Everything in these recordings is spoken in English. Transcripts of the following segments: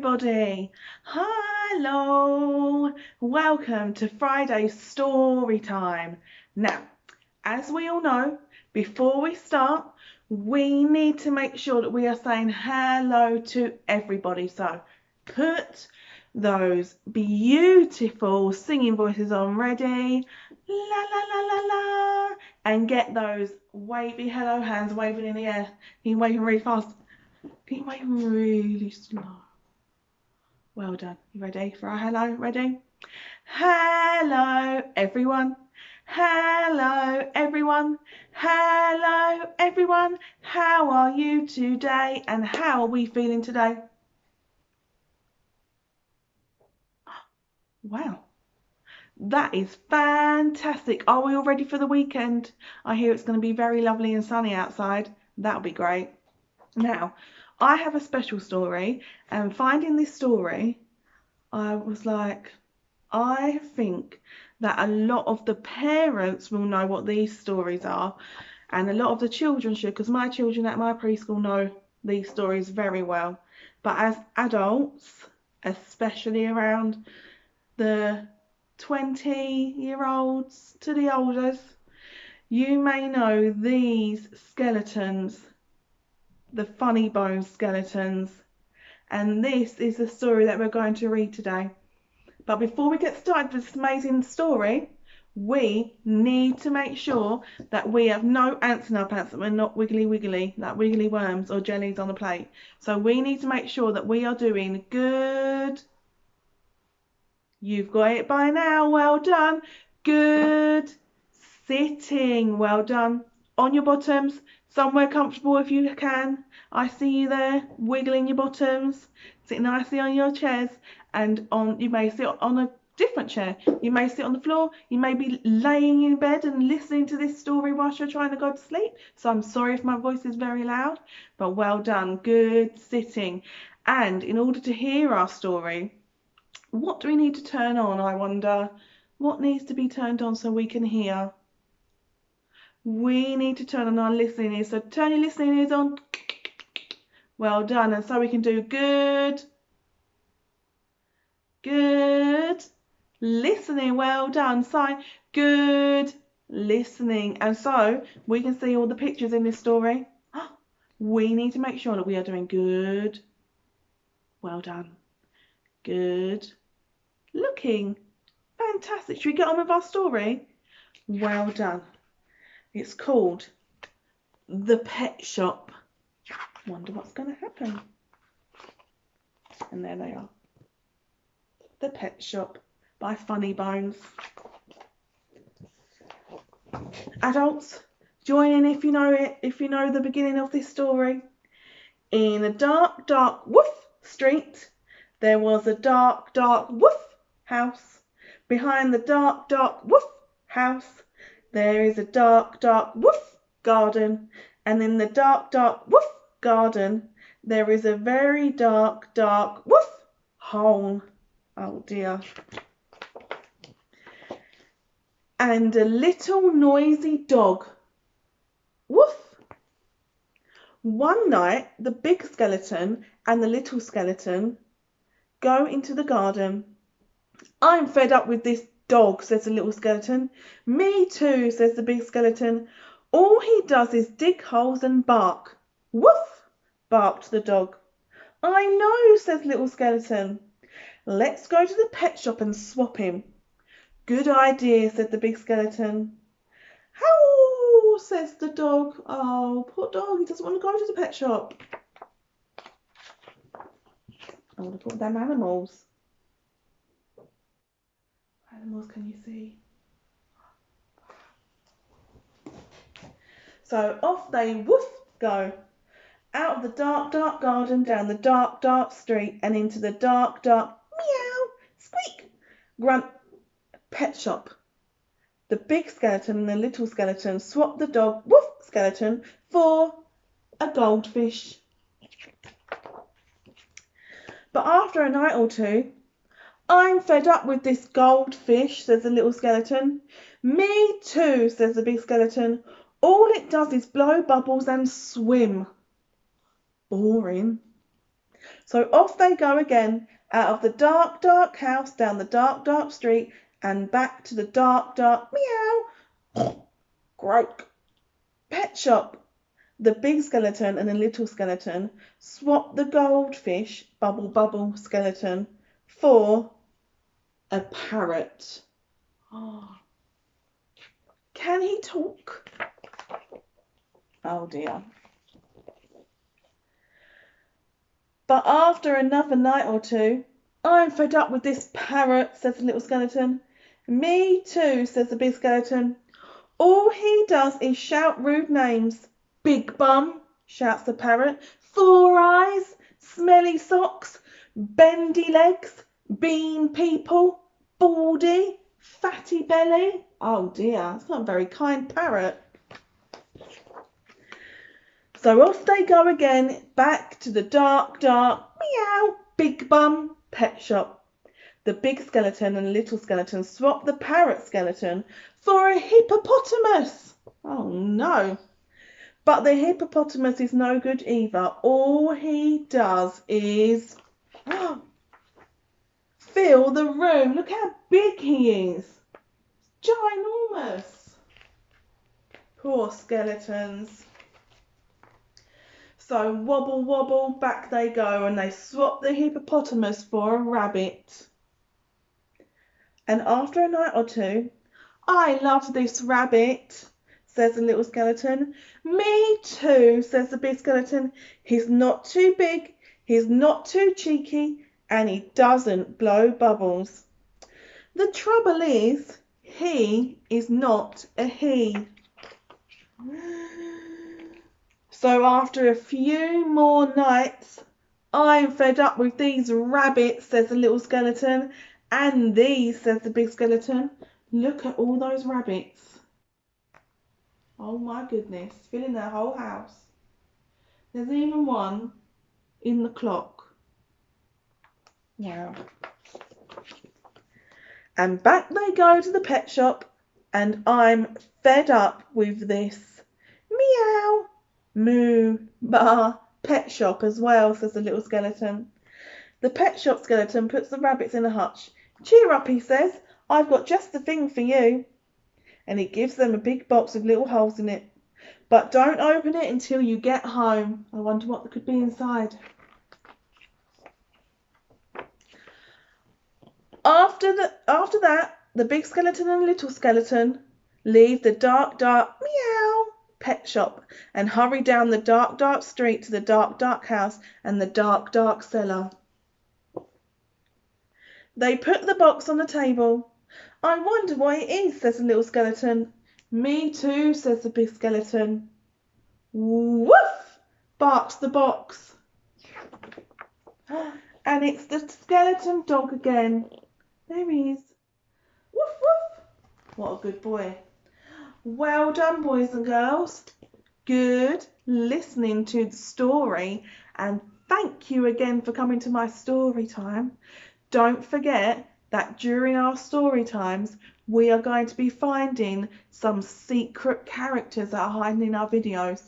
everybody. Hello. Welcome to Friday's story time. Now, as we all know, before we start, we need to make sure that we are saying hello to everybody. So put those beautiful singing voices on ready. La la la la la. And get those wavy hello hands waving in the air. You're waving really fast. Keep waving really slow. Well done. You ready for our hello? Ready? Hello, everyone. Hello, everyone. Hello, everyone. How are you today? And how are we feeling today? Wow. That is fantastic. Are we all ready for the weekend? I hear it's going to be very lovely and sunny outside. That'll be great. Now, I have a special story, and finding this story, I was like, I think that a lot of the parents will know what these stories are, and a lot of the children should, because my children at my preschool know these stories very well. But as adults, especially around the 20-year-olds to the olders, you may know these skeletons, the funny bone skeletons, and this is the story that we're going to read today. But before we get started with this amazing story, we need to make sure that we have no ants in our pants, that we're not wiggly like wiggly worms or jellies on the plate. So we need to make sure that we are doing good. You've got it by now, well done. Good sitting, well done. On your bottoms, somewhere comfortable if you can. I see you there, wiggling your bottoms. Sit nicely on your chairs, and you may sit on a different chair. You may sit on the floor. You may be laying in bed and listening to this story whilst you're trying to go to sleep. So I'm sorry if my voice is very loud, but well done. Good sitting. And in order to hear our story, what do we need to turn on, I wonder? What needs to be turned on so we can hear? We need to turn on our listening ears. So turn your listening ears on. Well done. And so we can do good listening. Well done. So good listening. And so we can see all the pictures in this story. We need to make sure that we are doing good. Well done. Good looking. Fantastic. Should we get on with our story? Well done. It's called The Pet Shop. Wonder what's going to happen. And there they are. The Pet Shop by Funny Bones. Adults, join in if you know it, if you know the beginning of this story. In a dark, dark woof street, there was a dark, dark woof house. Behind the dark, dark woof house, there is a dark, dark woof garden. And in the dark, dark woof garden, there is a very dark, dark woof hole. Oh dear. And a little noisy dog. Woof. One night, the big skeleton and the little skeleton go into the garden. I'm fed up with this dog, says the little skeleton. Me too, says the big skeleton. All he does is dig holes and bark. Woof, barked the dog. I know, says little skeleton. Let's go to the pet shop and swap him. Good idea, said the big skeleton. How, says the dog. Oh, poor dog, he doesn't want to go to the pet shop. I want to put them animals. Animals, can you see? So off they woof go. Out of the dark, dark garden, down the dark, dark street, and into the dark, dark meow, squeak, grunt pet shop. The big skeleton and the little skeleton swapped the dog woof skeleton for a goldfish. But after a night or two, I'm fed up with this goldfish, says the little skeleton. Me too, says the big skeleton. All it does is blow bubbles and swim. Boring. So off they go again, out of the dark, dark house, down the dark, dark street, and back to the dark, dark, meow, croak, pet shop. The big skeleton and the little skeleton swap the goldfish, bubble, bubble skeleton for a parrot. Oh. Can he talk? Oh dear. But after another night or two, I'm fed up with this parrot, says the little skeleton. Me too, says the big skeleton. All he does is shout rude names. Big bum, shouts the parrot. Four eyes, smelly socks, bendy legs, bean people, baldy, fatty belly. Oh dear, that's not a very kind parrot. So off they go again, back to the dark, dark, meow, big bum pet shop. The big skeleton and the little skeleton swap the parrot skeleton for a hippopotamus. Oh no. But the hippopotamus is no good either. All he does is fill the room. Look how big he is. Ginormous. Poor skeletons. So wobble wobble, back they go, and they swap the hippopotamus for a rabbit. And after a night or two, I love this rabbit, says the little skeleton. Me too, says the big skeleton. He's not too big, he's not too cheeky, and he doesn't blow bubbles. The trouble is, he is not a he. So after a few more nights, I'm fed up with these rabbits, says the little skeleton. And these, says the big skeleton. Look at all those rabbits. Oh my goodness, filling their whole house. There's even one in the clock. Wow. And back they go to the pet shop, and I'm fed up with this meow, moo, bah pet shop as well, says the little skeleton. The pet shop skeleton puts the rabbits in a hutch. Cheer up, he says. I've got just the thing for you. And he gives them a big box with little holes in it. But don't open it until you get home. I wonder what could be inside. After that, the big skeleton and the little skeleton leave the dark, dark, meow pet shop and hurry down the dark, dark street to the dark, dark house and the dark, dark cellar. They put the box on the table. I wonder what it is, says the little skeleton. Me too, says the big skeleton. Woof, barks the box. And it's the skeleton dog again. There he is. Woof, woof. What a good boy. Well done, boys and girls. Good listening to the story. And thank you again for coming to my story time. Don't forget that during our story times, we are going to be finding some secret characters that are hiding in our videos.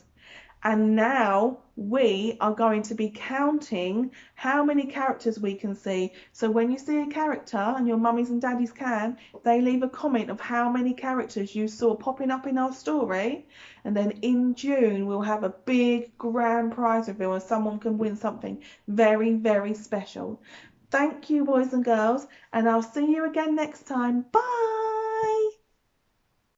And now we are going to be counting how many characters we can see. So when you see a character, and your mummies and daddies can, they leave a comment of how many characters you saw popping up in our story. And then in June, we'll have a big grand prize reveal and someone can win something very, very special. Thank you, boys and girls, and I'll see you again next time. Bye!